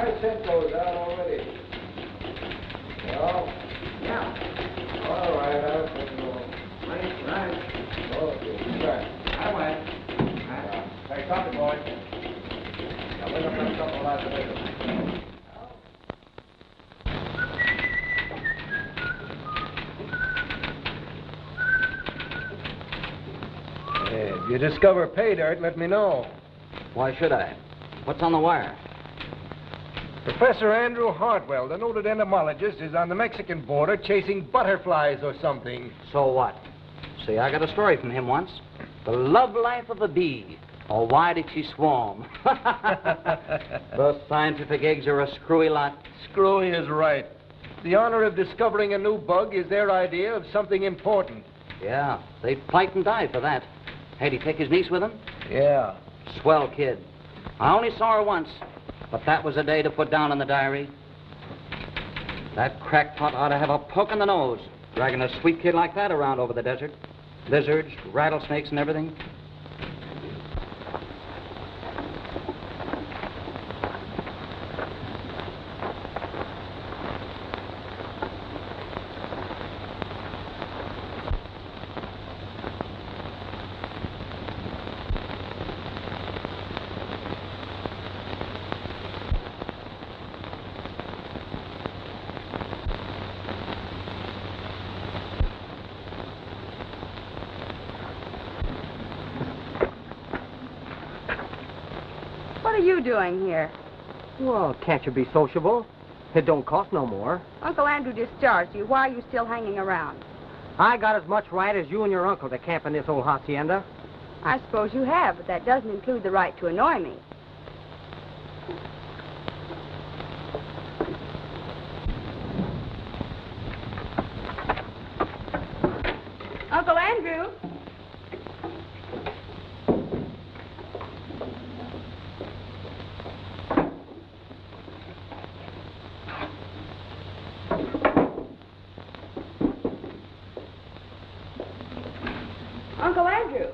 I sent those out already. Well? Yeah. All right, I'll send them along. Right. Okay, right. I went. Hey, copy, boy. Now, bring up that couple lots of later. If you discover pay dirt, let me know. Why should I? What's on the wire? Professor Andrew Hartwell, the noted entomologist, is on the Mexican border chasing butterflies or something. So what? See, I got a story from him once. The love life of a bee. Or why did she swarm? Those scientific eggs are a screwy lot. Screwy is right. The honor of discovering a new bug is their idea of something important. Yeah, they'd fight and die for that. Had he take his niece with him? Yeah. Swell kid. I only saw her once, but that was a day to put down in the diary. That crackpot ought to have a poke in the nose, dragging a sweet kid like that around over the desert. Lizards, rattlesnakes, and everything. What are you doing here? Well, can't you be sociable? It don't cost no more. Uncle Andrew discharged you. Why are you still hanging around? I got as much right as you and your uncle to camp in this old hacienda. I suppose you have, but that doesn't include the right to annoy me. Uncle Andrew? Uncle Andrew.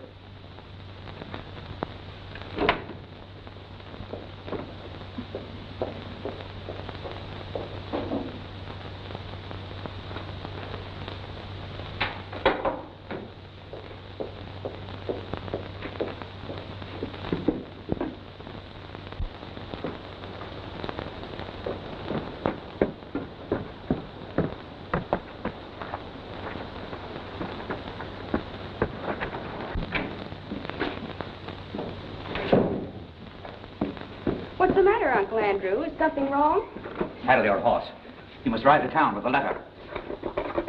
What's the matter, Uncle Andrew? Is something wrong? Saddle your horse. You must ride to town with the letter.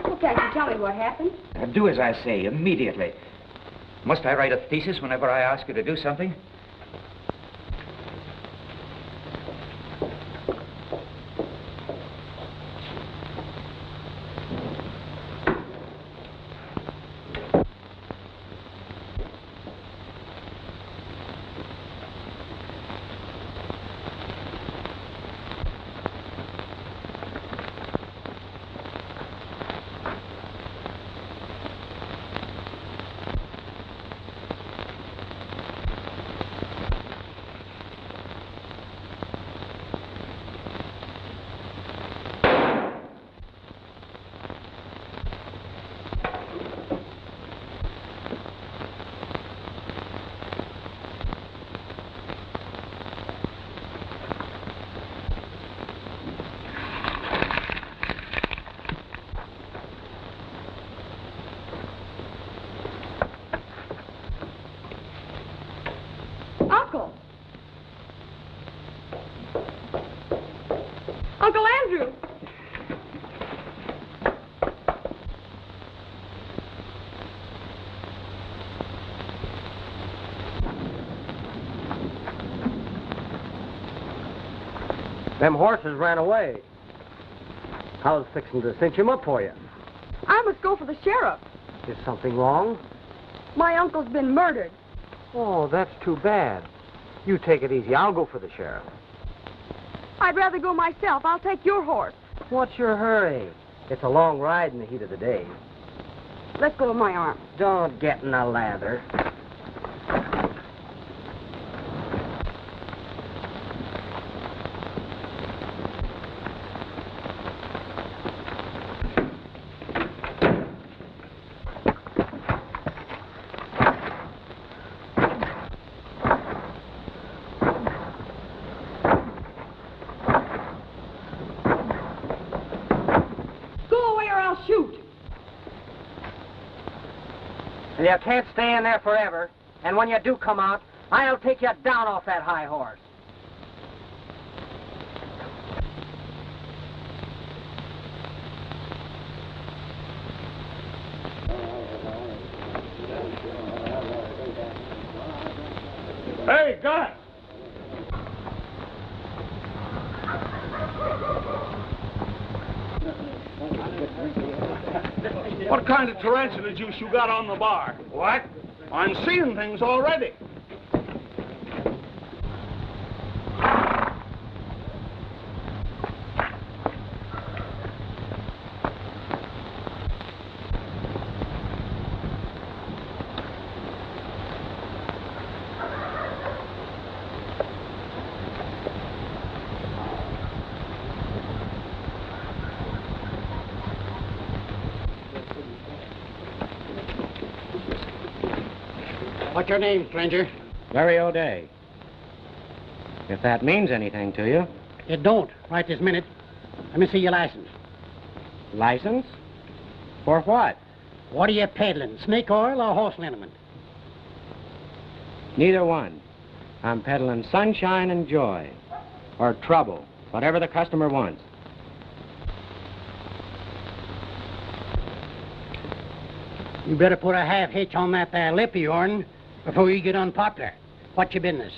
Well, can't you tell me what happened? Do as I say, immediately. Must I write a thesis whenever I ask you to do something? Uncle Andrew! Them horses ran away. I was fixing to cinch him up for you. I must go for the sheriff. Is something wrong? My uncle's been murdered. Oh, that's too bad. You take it easy. I'll go for the sheriff. I'd rather go myself. I'll take your horse. What's your hurry? It's a long ride in the heat of the day. Let go of my arm. Don't get in a lather. And you can't stay in there forever. And when you do come out, I'll take you down off that high horse. Hey, gun! What kind of tarantula juice you got on the bar? What? I'm seeing things already. What's your name, stranger? Larry O'Day. If that means anything to you. It don't, right this minute. Let me see your license. License? For what? What are you peddling, snake oil or horse liniment? Neither one. I'm peddling sunshine and joy. Or trouble, whatever the customer wants. You better put a half hitch on that there lip of yourn before you get unpopular. What's your business?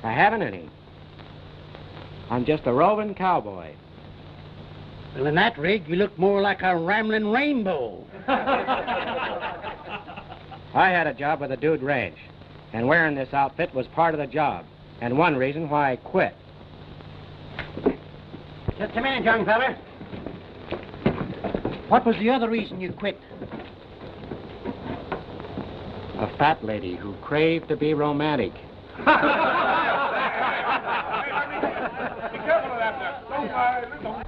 I haven't any. I'm just a roving cowboy. Well, in that rig, you look more like a rambling rainbow. I had a job with a dude ranch, and wearing this outfit was part of the job, and one reason why I quit. Just a minute, young feller. What was the other reason you quit? A fat lady who craved to be romantic. Be careful of that now. Don't.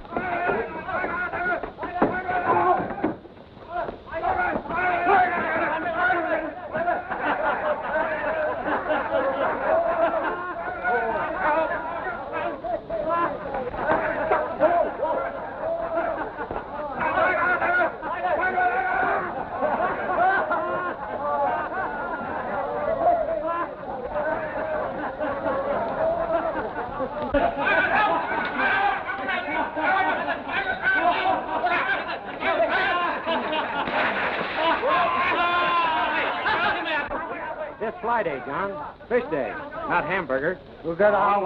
This fly day, John. Fish day, not hamburger. We'll get on.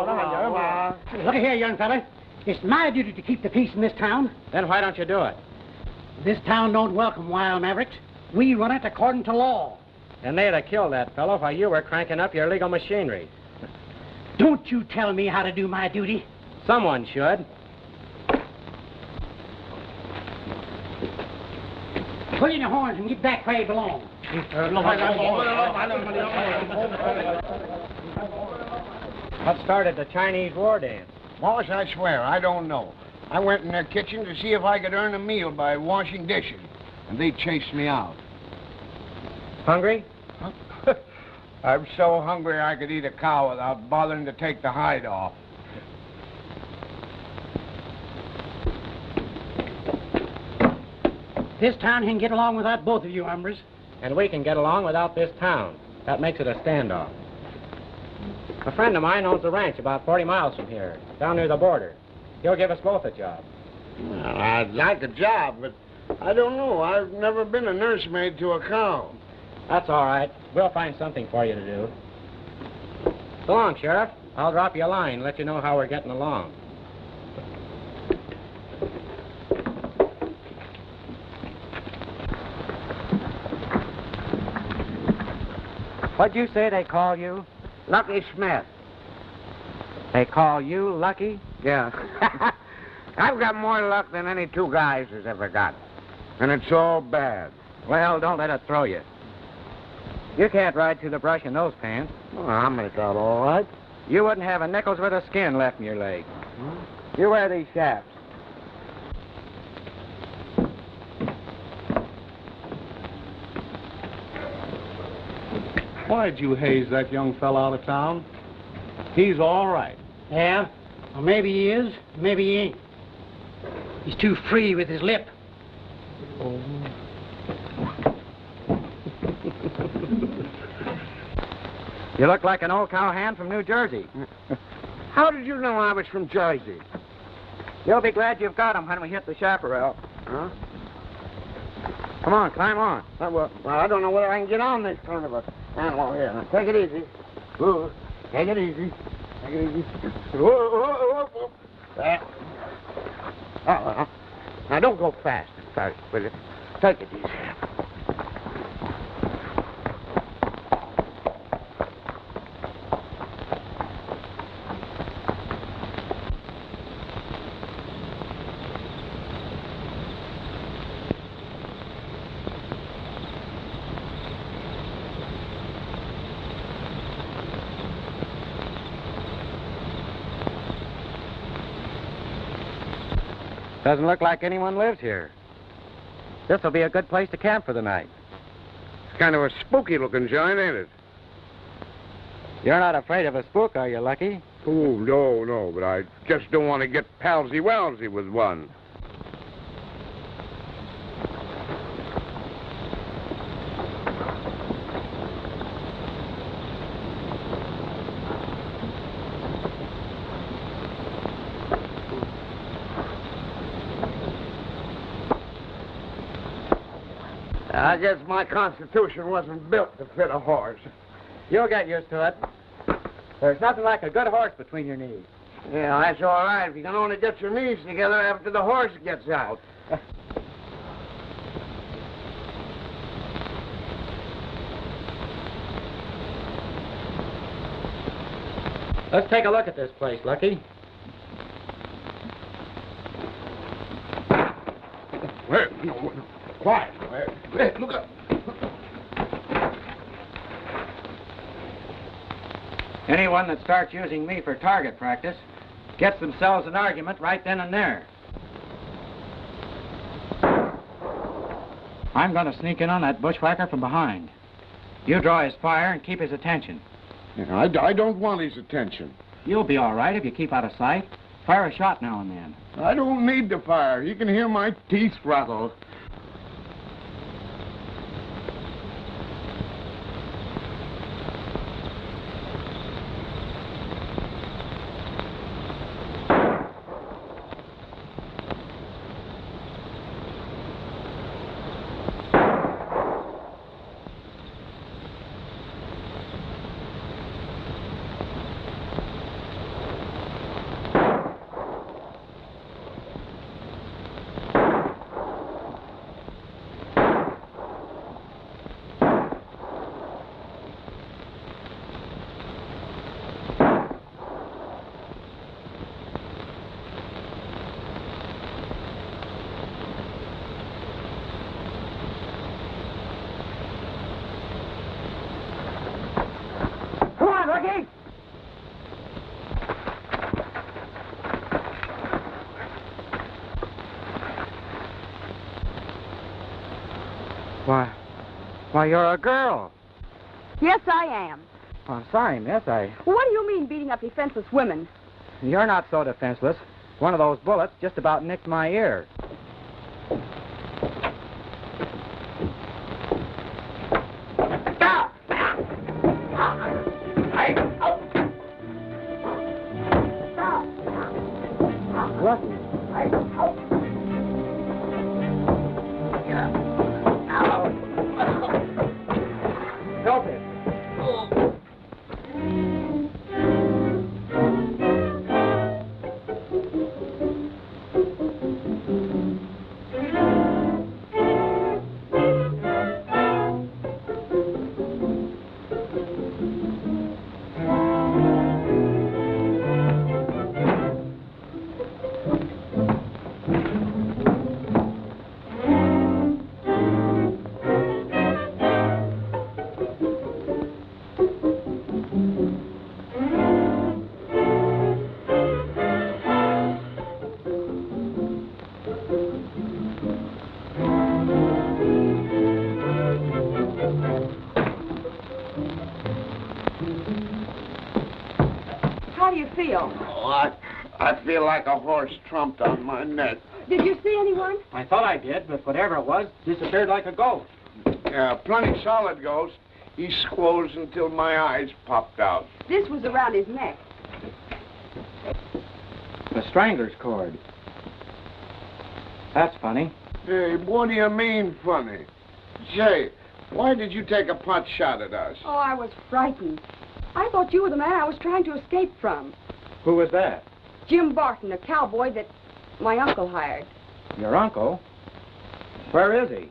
Look here, young fella. It's my duty to keep the peace in this town. Then why don't you do it? This town don't welcome wild mavericks. We run it according to law. And they'd have killed that fellow while you were cranking up your legal machinery. Don't you tell me how to do my duty. Someone should. Pull in your horns and get back where you belong. What started the Chinese war dance? Boss, I swear, I don't know. I went in their kitchen to see if I could earn a meal by washing dishes, and they chased me out. Hungry? I'm so hungry I could eat a cow without bothering to take the hide off. This town can get along without both of you hombres. And we can get along without this town. That makes it a standoff. A friend of mine owns a ranch about 40 miles from here, down near the border. He'll give us both a job. Well, I'd like a job, but I don't know. I've never been a nursemaid to a cow. That's all right. We'll find something for you to do. So long, Sheriff. I'll drop you a line and let you know how we're getting along. What'd you say they call you? Lucky Smith. They call you Lucky? Yeah. I've got more luck than any two guys has ever got. And it's all bad. Well, don't let it throw you. You can't ride through the brush in those pants. Well, I'll make out all right. You wouldn't have a nickel's worth of skin left in your leg. You wear these chaps. Why'd you haze that young fella out of town? He's all right. Yeah? Well, maybe he is, maybe he ain't. He's too free with his lip. You look like an old cowhand from New Jersey. How did you know I was from Jersey? You'll be glad you've got him when we hit the chaparral. Huh? Come on, climb on. Well, I don't know whether I can get on this kind of a animal here. Now, take it easy. Ooh, take it easy. Take it easy. Whoa. There. Oh, now, don't go fast. Sorry, will you? Take it easy. Doesn't look like anyone lives here. This'll be a good place to camp for the night. It's kind of a spooky-looking joint, ain't it? You're not afraid of a spook, are you, Lucky? Oh, no, but I just don't want to get palsy-walsy with one. I guess my constitution wasn't built to fit a horse. You'll get used to it. There's nothing like a good horse between your knees. Yeah, that's all right. If you can only get your knees together after the horse gets out. Let's take a look at this place, Lucky. Where? No, quiet. Where? Look up. Anyone that starts using me for target practice gets themselves an argument right then and there. I'm going to sneak in on that bushwhacker from behind. You draw his fire and keep his attention. Yeah, I don't want his attention. You'll be all right if you keep out of sight. Fire a shot now and then. I don't need to fire. You can hear my teeth rattle. Why, you're a girl. Yes, I am. Oh, I'm sorry, miss. What do you mean beating up defenseless women? You're not so defenseless. One of those bullets just about nicked my ear. I feel like a horse trumped on my neck. Did you see anyone? I thought I did, but whatever it was, disappeared like a ghost. Yeah, plenty solid ghost. He squoze until my eyes popped out. This was around his neck. The strangler's cord. That's funny. Hey, what do you mean, funny? Say, why did you take a pot shot at us? Oh, I was frightened. I thought you were the man I was trying to escape from. Who was that? Jim Barton, a cowboy that my uncle hired. Your uncle? Where is he?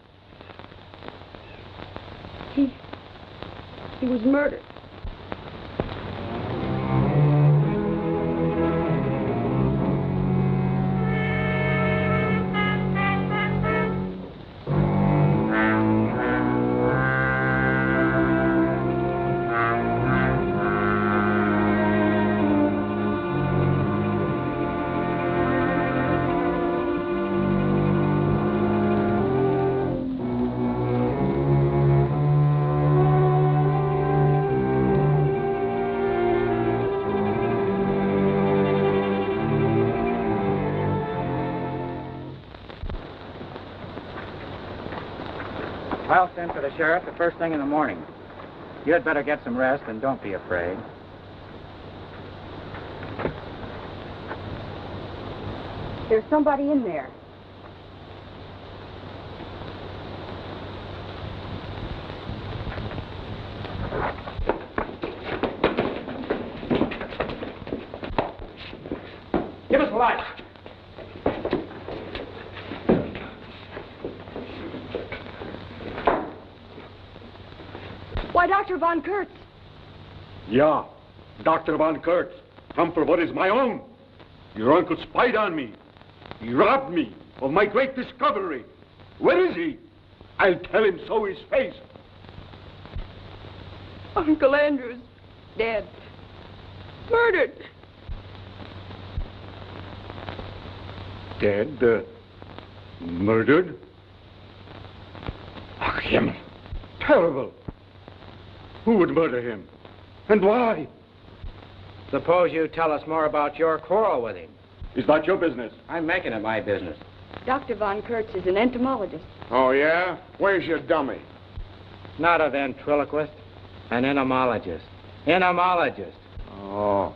He was murdered. I'll send for the sheriff the first thing in the morning. You had better get some rest and don't be afraid. There's somebody in there. Give us a light. Why, Dr. Von Kurtz. Yeah, Dr. Von Kurtz. Come for what is my own. Your uncle spied on me. He robbed me of my great discovery. Where is he? I'll tell him so his face. Uncle Andrew's dead. Murdered. Dead? Murdered? Ach, him. Terrible. Who would murder him? And why? Suppose you tell us more about your quarrel with him. Is that your business? I'm making it my business. Dr. Von Kurtz is an entomologist. Oh, yeah? Where's your dummy? Not a ventriloquist, an entomologist. Entomologist. Oh.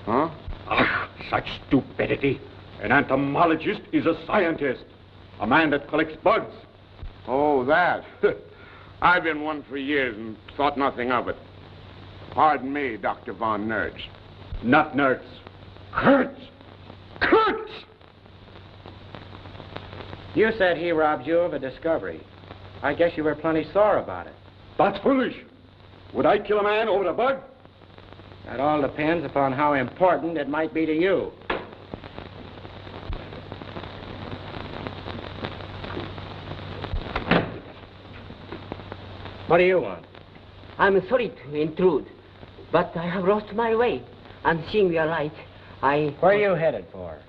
Huh? Ach, such stupidity. An entomologist is a scientist. A man that collects bugs. Oh, that. I've been one for years and thought nothing of it. Pardon me, Dr. Von Nertz. Not Nertz. Kurtz! Kurtz! You said he robbed you of a discovery. I guess you were plenty sore about it. That's foolish. Would I kill a man over a bug? That all depends upon how important it might be to you. What do you want? I'm sorry to intrude, but I have lost my way. And seeing your light, Where are you headed for?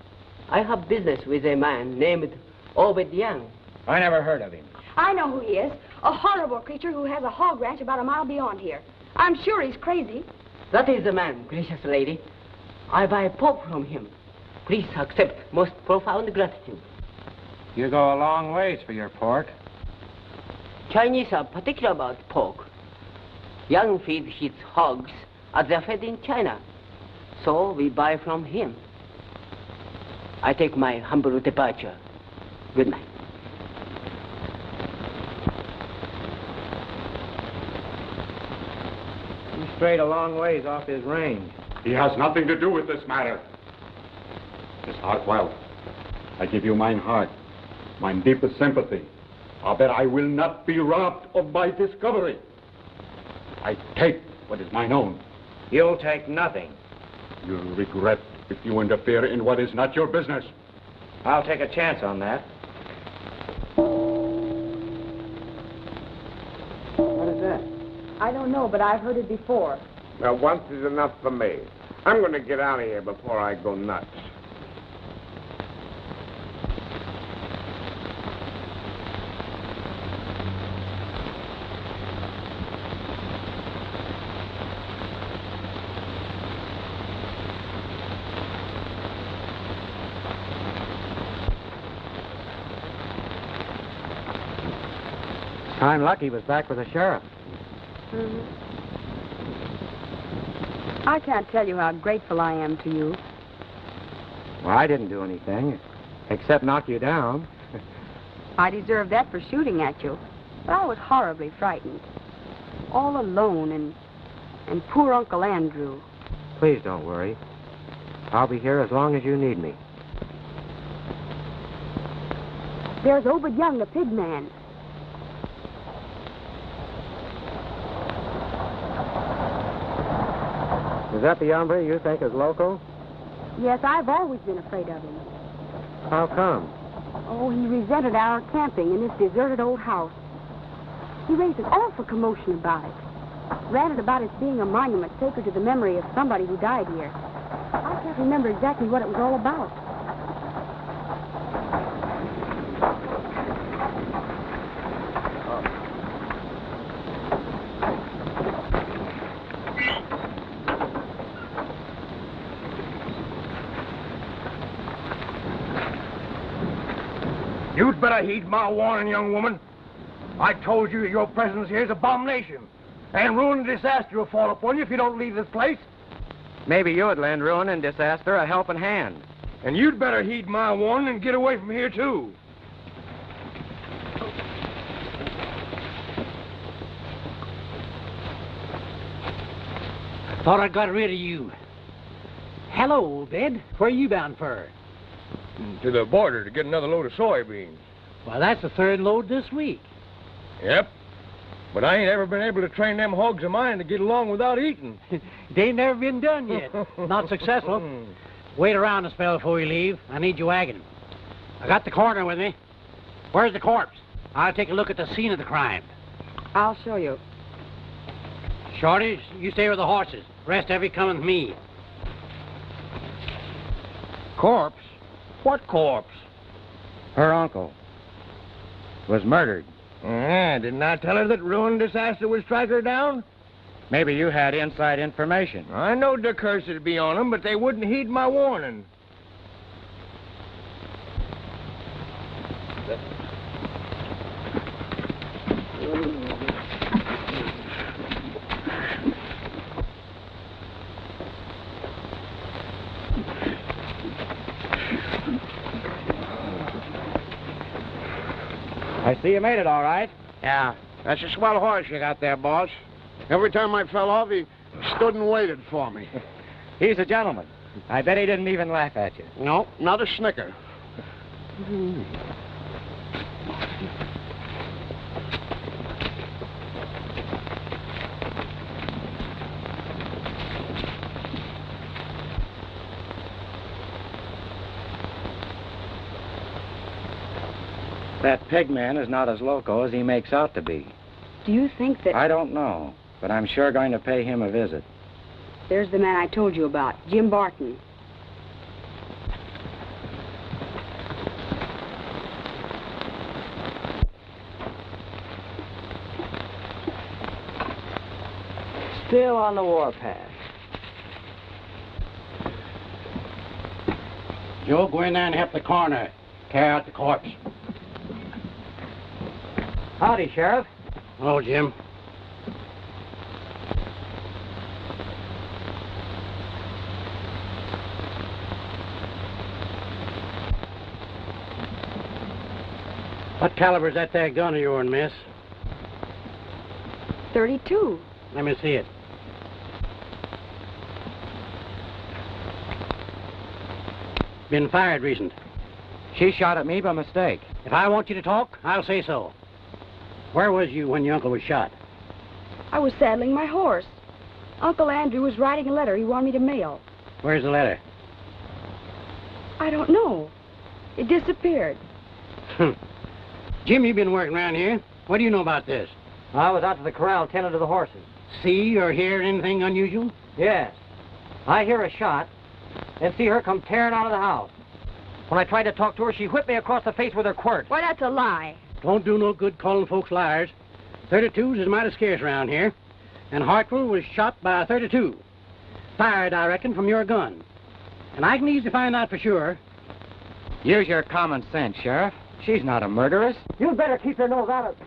I have business with a man named Obed Young. I never heard of him. I know who he is. A horrible creature who has a hog ranch about a mile beyond here. I'm sure he's crazy. That is the man, gracious lady. I buy pork from him. Please accept most profound gratitude. You go a long ways for your pork. Chinese are particular about pork. Young feeds his hogs as they're fed in China. So we buy from him. I take my humble departure. Good night. You strayed a long ways off his range. He has nothing to do with this matter. Miss Hartwell, I give you mine heart, mine deepest sympathy. I bet I will not be robbed of my discovery. I take what is mine own. You'll take nothing. You'll regret if you interfere in what is not your business. I'll take a chance on that. What is that? I don't know, but I've heard it before. Now, once is enough for me. I'm going to get out of here before I go nuts. I'm lucky he was back with the sheriff. I can't tell you how grateful I am to you. Well, I didn't do anything, except knock you down. I deserve that for shooting at you. But I was horribly frightened. All alone and poor Uncle Andrew. Please don't worry. I'll be here as long as you need me. There's Obed Young, the pig man. Is that the hombre you think is loco? Yes, I've always been afraid of him. How come? Oh, he resented our camping in this deserted old house. He raised an awful commotion about it. Ranted about its being a monument sacred to the memory of somebody who died here. I can't remember exactly what it was all about. You'd better heed my warning, young woman. I told you your presence here is abomination. And ruin and disaster will fall upon you if you don't leave this place. Maybe you would lend ruin and disaster a helping hand. And you'd better heed my warning and get away from here, too. Thought I got rid of you. Hello, Obed. Where you bound for? To the border to get another load of soybeans. Well, that's the third load this week. Yep. But I ain't ever been able to train them hogs of mine to get along without eating. It ain't never been done yet. Not successful. Wait around a spell before you leave. I need your wagon. I got the coroner with me. Where's the corpse? I'll take a look at the scene of the crime. I'll show you. Shorty, you stay with the horses. Rest of you come with me. Corpse? What corpse? Her uncle was murdered. Didn't I tell her that ruin and disaster would strike her down? Maybe you had inside information. I knowed the curse would be on them, but they wouldn't heed my warning. I see you made it all right. Yeah, that's a swell horse you got there, boss. Every time I fell off, he stood and waited for me. He's a gentleman. I bet he didn't even laugh at you. No, not a snicker. That pig man is not as loco as he makes out to be. Do you think that... I don't know, but I'm sure going to pay him a visit. There's the man I told you about, Jim Barton. Still on the warpath. Joe, go in there and help the coroner carry out the corpse. Howdy, Sheriff. Hello, Jim. What caliber's that there gun of yours, miss? 32. Let me see it. Been fired recent. She shot at me by mistake. If I want you to talk, I'll say so. Where was you when your uncle was shot? I was saddling my horse. Uncle Andrew was writing a letter he wanted me to mail. Where's the letter? I don't know. It disappeared. Jim, you've been working around here. What do you know about this? I was out to the corral tending to the horses. See or hear anything unusual? Yes. I hear a shot and see her come tearing out of the house. When I tried to talk to her, she whipped me across the face with her quirt. Why, that's a lie. Don't do no good calling folks liars. 32s is mighty scarce around here. And Hartwell was shot by a 32. Fired, I reckon, from your gun. And I can easily find out for sure. Use your common sense, Sheriff. She's not a murderess. You'd better keep your nose out of it.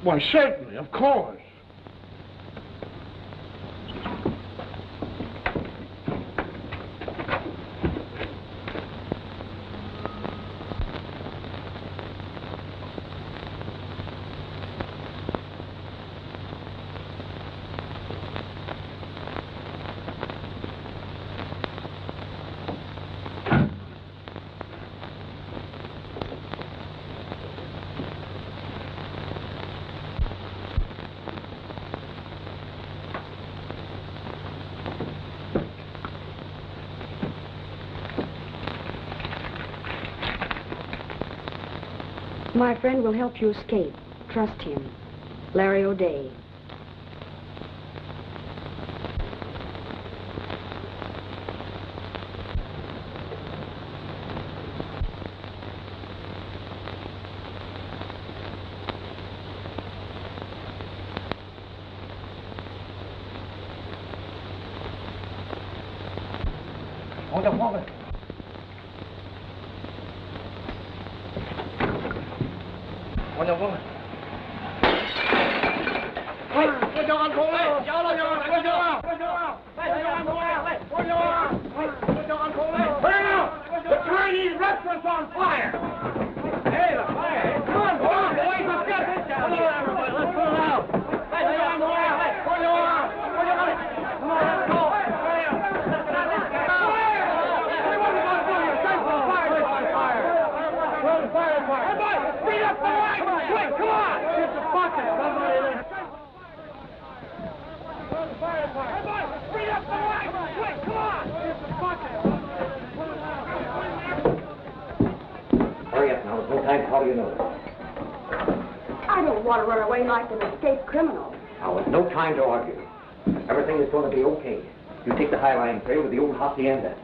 Why, certainly, of course. My friend will help you escape. Trust him. Larry O'Day. Hold up, hold up. Una woman. The Chinese restaurant's on fire! Hey, the fire! Come on, boys, let's get this down here! Everybody, let's put it out! Hey, they're on fire! Come on, let's go! Speed up the wagon! Quick, come on! Get the bucket, somebody there! Speed up the wagon! Quick, come on! Get the bucket! Hurry up now, there's no time to call you know. I don't want to run away like an escaped criminal. Now, there's no time to argue. Everything is going to be okay. You take the High Line trail with the old hacienda.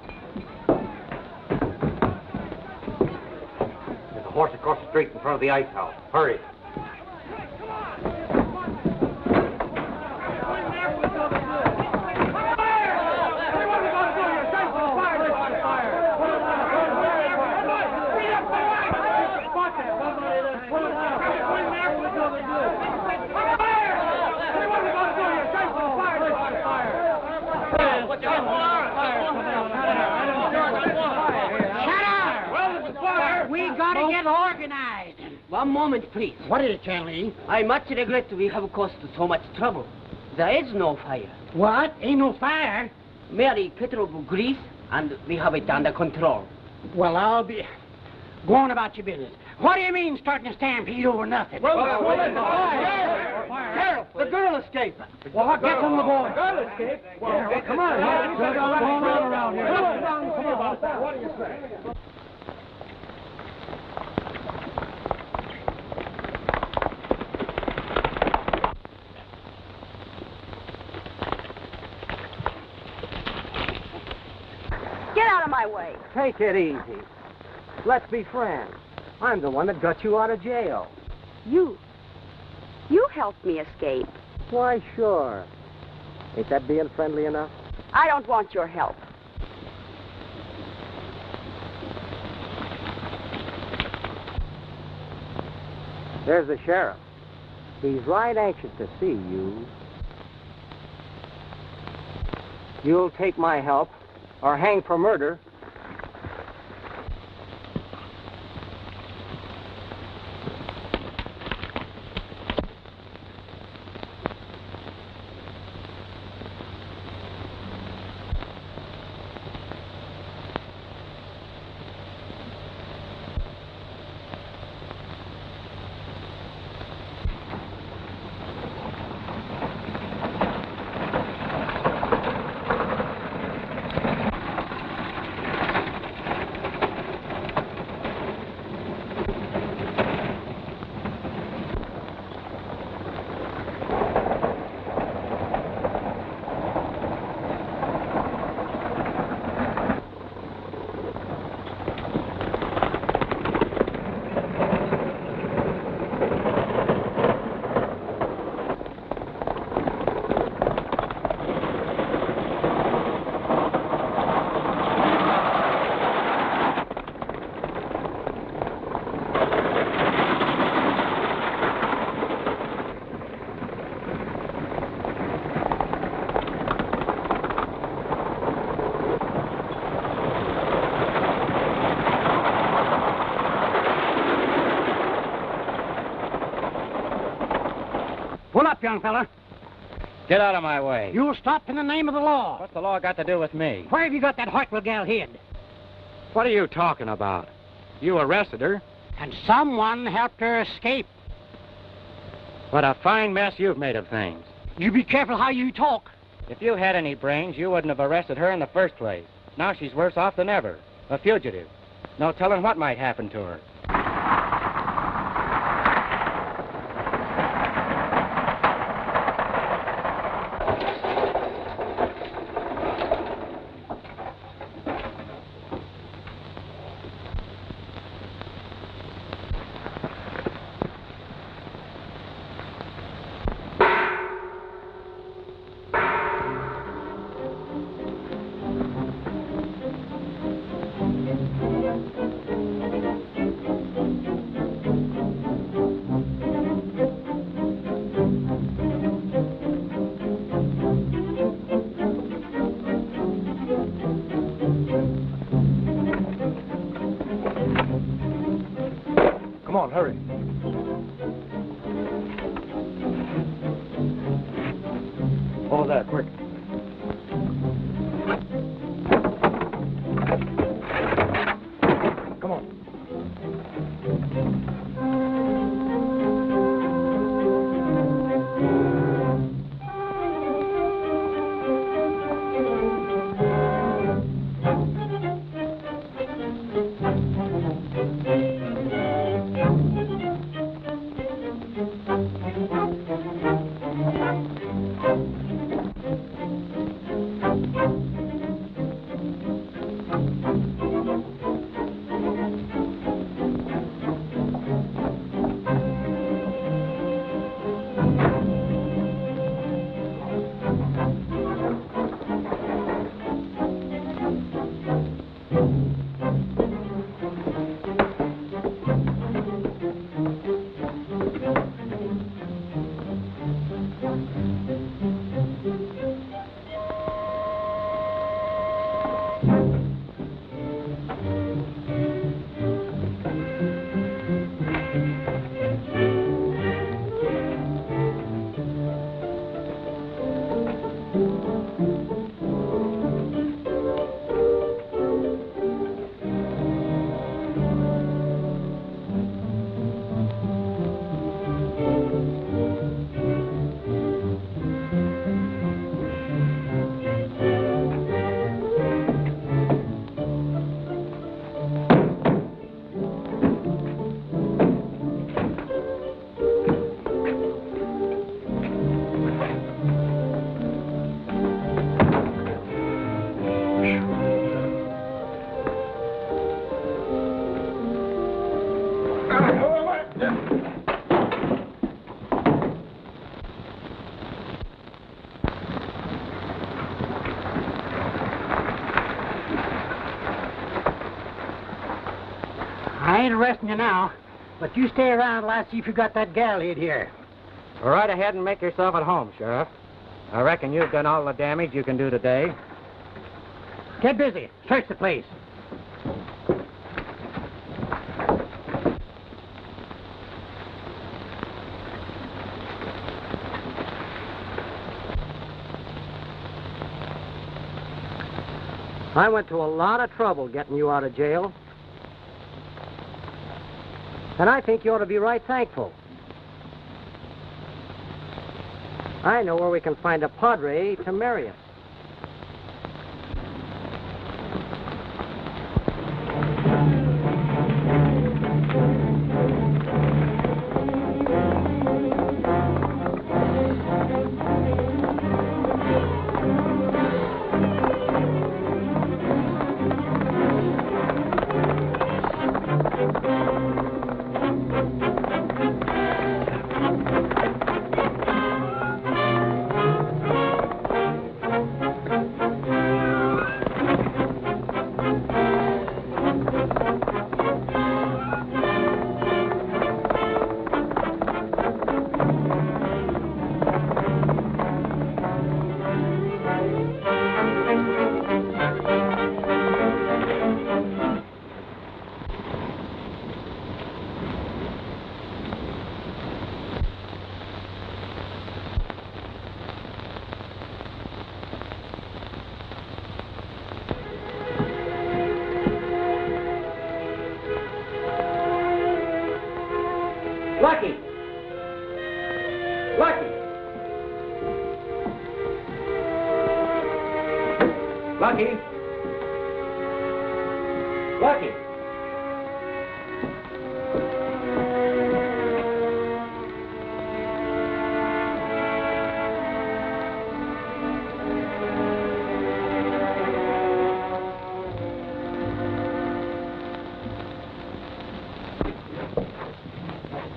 There's a horse across the street in front of the ice house. Hurry. We gotta get organized. One moment, please. What is it, Chanley? I much regret we have caused so much trouble. There is no fire. What? Ain't no fire? Merely petrol grease, and we have it under control. Well, I'll be... Go on about your business. What do you mean starting a stampede over nothing? Sheriff, the girl escaped. Well, what gets on the boy? Girl escaped? Well, come on. What's going on around here? Come on. What do you say? Get out of my way. Take it easy. Let's be friends. I'm the one that got you out of jail. You helped me escape. Why, sure. Ain't that being friendly enough? I don't want your help. There's the sheriff. He's right anxious to see you. You'll take my help, or hang for murder. stop, young fella. Get out of my way. You'll stop in the name of the law. What's the law got to do with me? Where have you got that Hartwell gal hid? What are you talking about? You arrested her. And someone helped her escape. What a fine mess you've made of things. You be careful how you talk. If you had any brains, you wouldn't have arrested her in the first place. Now she's worse off than ever. A fugitive. No telling what might happen to her. Come on, hurry. Over there, quick. Come on. I ain't arresting you now, but you stay around till I see if you got that gal hid here. Go right ahead and make yourself at home, Sheriff. I reckon you've done all the damage you can do today. Get busy. Search the place. I went to a lot of trouble getting you out of jail. And I think you ought to be right thankful. I know where we can find a padre to marry us. Lucky! Lucky! Lucky! Lucky!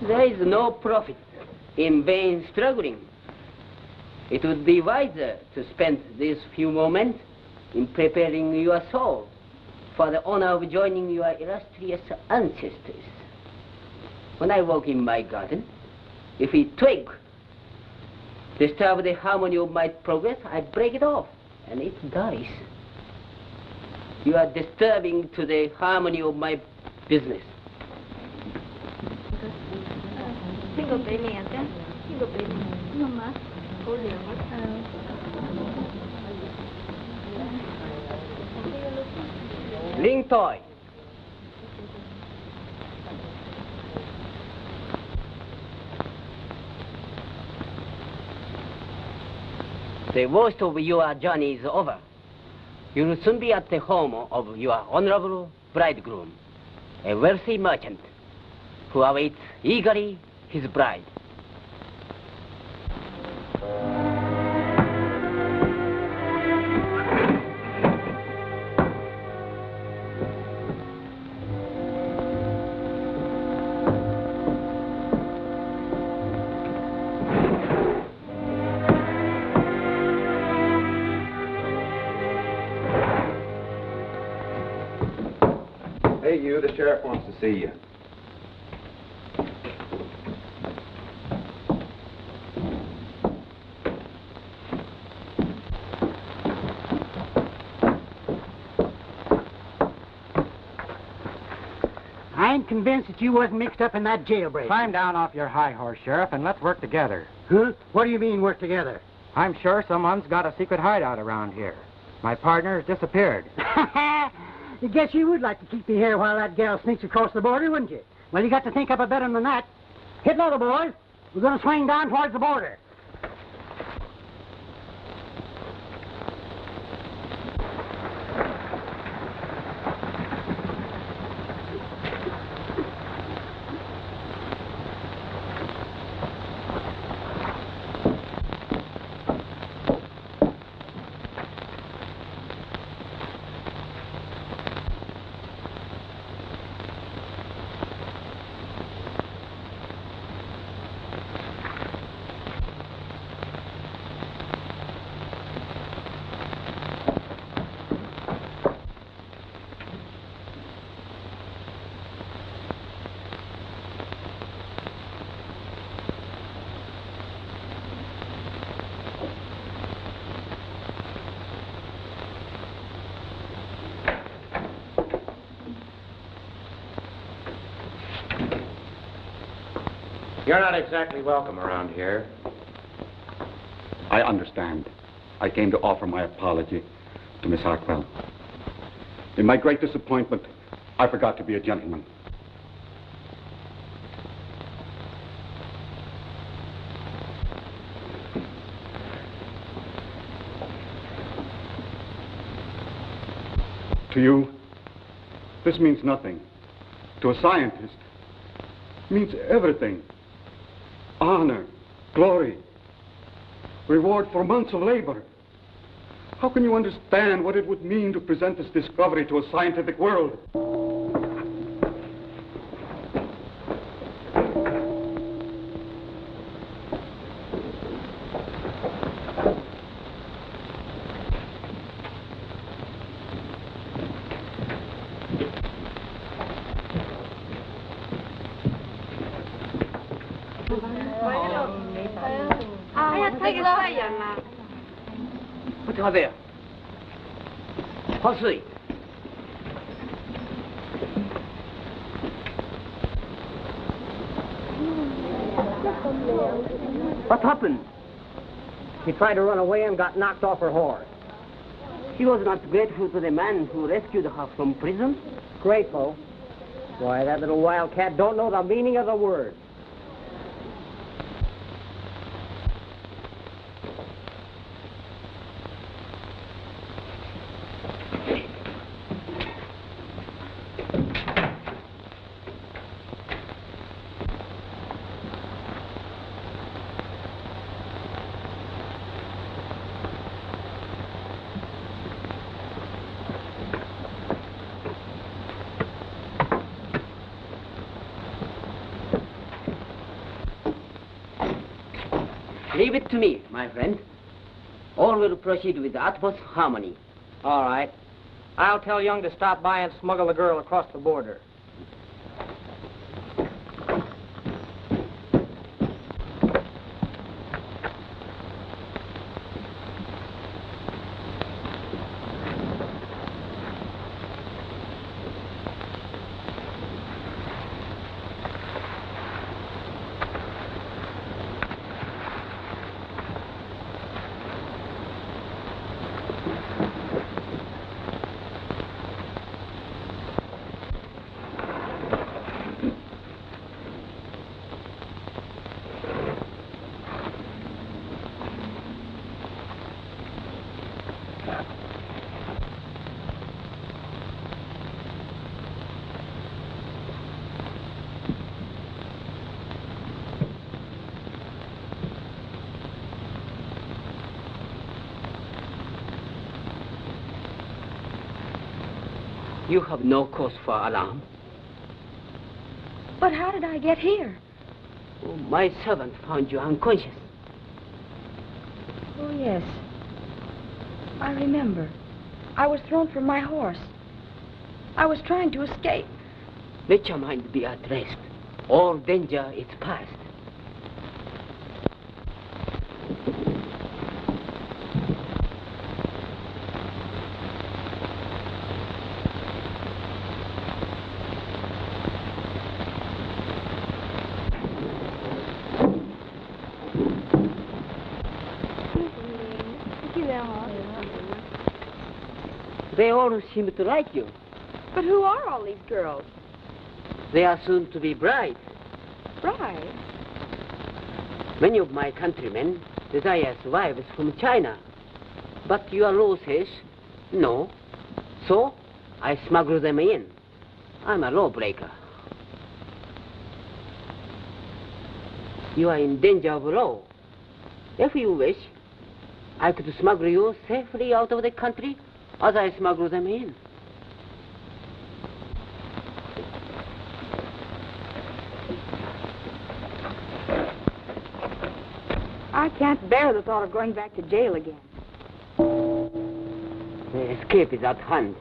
There is no profit in vain struggling. It would be wiser to spend these few moments in preparing your soul for the honor of joining your illustrious ancestors. When I walk in my garden, if a twig disturbs the harmony of my progress, I break it off, and it dies. You are disturbing to the harmony of my business. Ling toy. The worst of your journey is over. You will soon be at the home of your honorable bridegroom, a wealthy merchant who awaits eagerly his bride. Hey, you, the sheriff wants to see you. I ain't convinced that you wasn't mixed up in that jailbreak. Climb down off your high horse, Sheriff, and let's work together. Huh? What do you mean, work together? I'm sure someone's got a secret hideout around here. My partner has disappeared. I guess you would like to keep me here while that gal sneaks across the border, wouldn't you? Well, you got to think up a better than that. Hit low, boys. We're going to swing down towards the border. You're not exactly welcome around here. I understand. I came to offer my apology to Miss Hartwell. In my great disappointment, I forgot to be a gentleman. To you, this means nothing. To a scientist, it means everything. Honor, glory, reward for months of labor. How can you understand what it would mean to present this discovery to a scientific world? 어떡하세요? 허수이. What happened? She tried to run away and got knocked off her horse. She was not grateful to the man who rescued her from prison. Grateful? Why, that little wildcat don't know the meaning of the word. Leave it to me, my friend. All will proceed with utmost harmony. All right. I'll tell Young to stop by and smuggle the girl across the border. You have no cause for alarm. But how did I get here? Oh, my servant found you unconscious. Oh, yes. I remember. I was thrown from my horse. I was trying to escape. Let your mind be at rest. All danger is past. They all seem to like you. But who are all these girls? They are soon to be brides. Brides? Many of my countrymen desire wives from China. But your law says no. So I smuggle them in. I'm a lawbreaker. You are in danger of law. If you wish, I could smuggle you safely out of the country as I smuggle them in. I can't bear the thought of going back to jail again. The escape is at hand.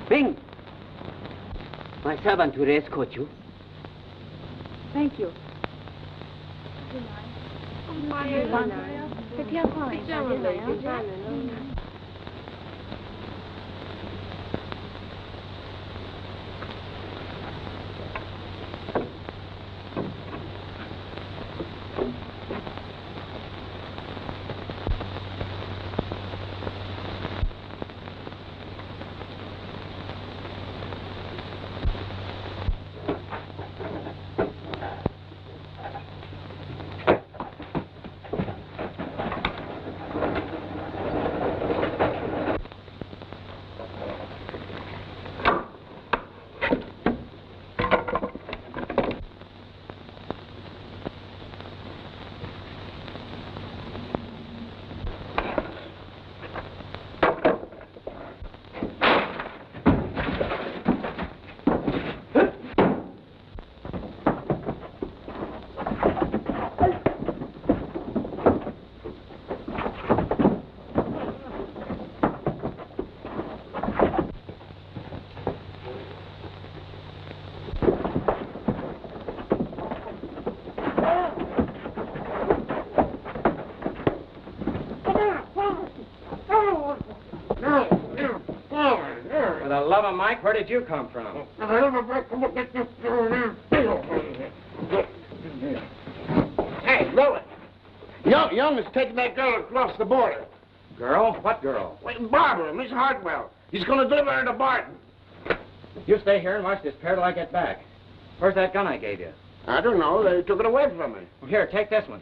Bing! My servant will escort you. Thank you. Mike, where did you come from? Hey, Lily. Young is taking that girl across the border. Girl? What girl? Wait, Barbara, Miss Hartwell. He's going to deliver her to Barton. You stay here and watch this pair till I get back. Where's that gun I gave you? I don't know. They took it away from me. Well, here, take this one.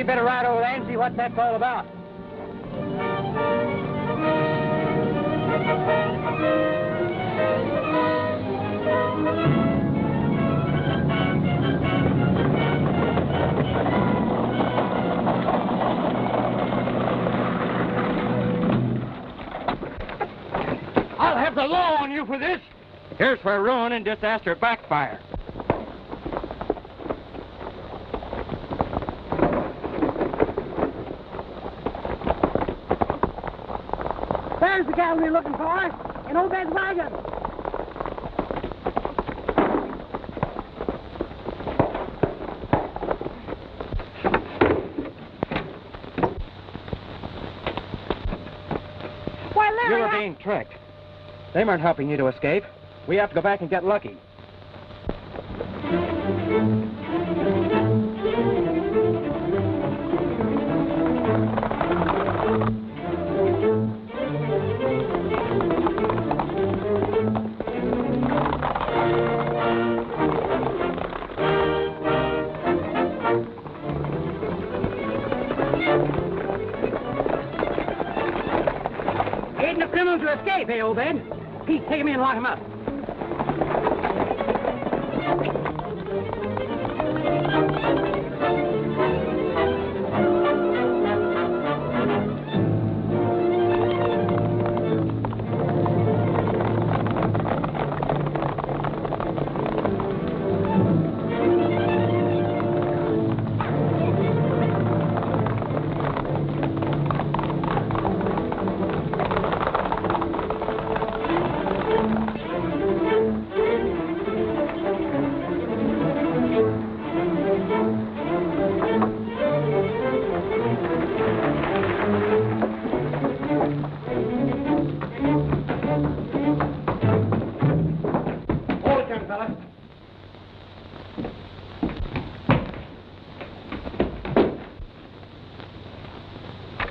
better ride over there and see what that's all about. I'll have the law on you for this. Here's for ruin and disaster backfire. There's the guy we're looking for, in Obed's wagon. Why, Larry, You're being tricked. They weren't helping you to escape. We have to go back and get lucky. Aiding a criminal to escape, eh, Obed? Pete, take him in and lock him up.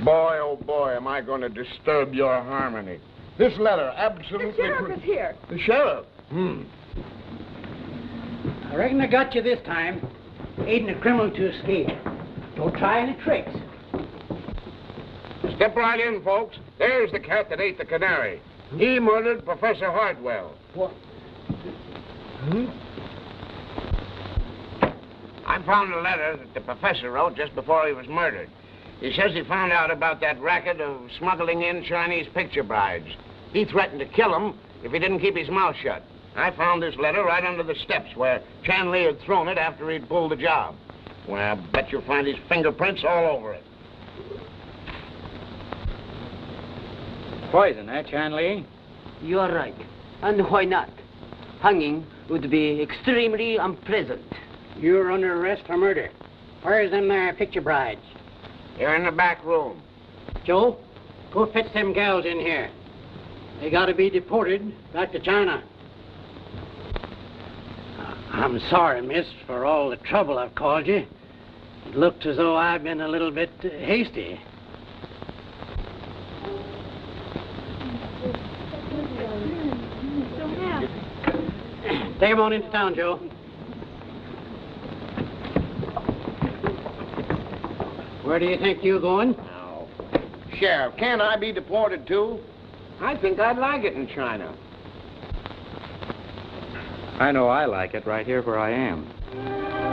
Boy, oh boy, am I going to disturb your harmony. This letter absolutely... The sheriff is here. The sheriff? I reckon I got you this time. Aiding a criminal to escape. Don't try any tricks. Step right in, folks. There's the cat that ate the canary. He murdered Professor Hartwell. What? I found a letter that the professor wrote just before he was murdered. He says he found out about that racket of smuggling in Chinese picture brides. He threatened to kill him if he didn't keep his mouth shut. I found this letter right under the steps where Chanley had thrown it after he'd pulled the job. Well, I bet you'll find his fingerprints all over it. Poison, eh, Chanley? You are right. And why not? Hanging would be extremely unpleasant. You're under arrest for murder. Where's them there picture brides? They're in the back room. Joe, go fetch them gals in here. They gotta be deported back to China. I'm sorry, miss, for all the trouble I've caused you. It looked as though I've been a little bit hasty. Take them on into town, Joe. Where do you think you're going? Now, Sheriff, can't I be deported too? I think I'd like it in China. I know I like it right here where I am.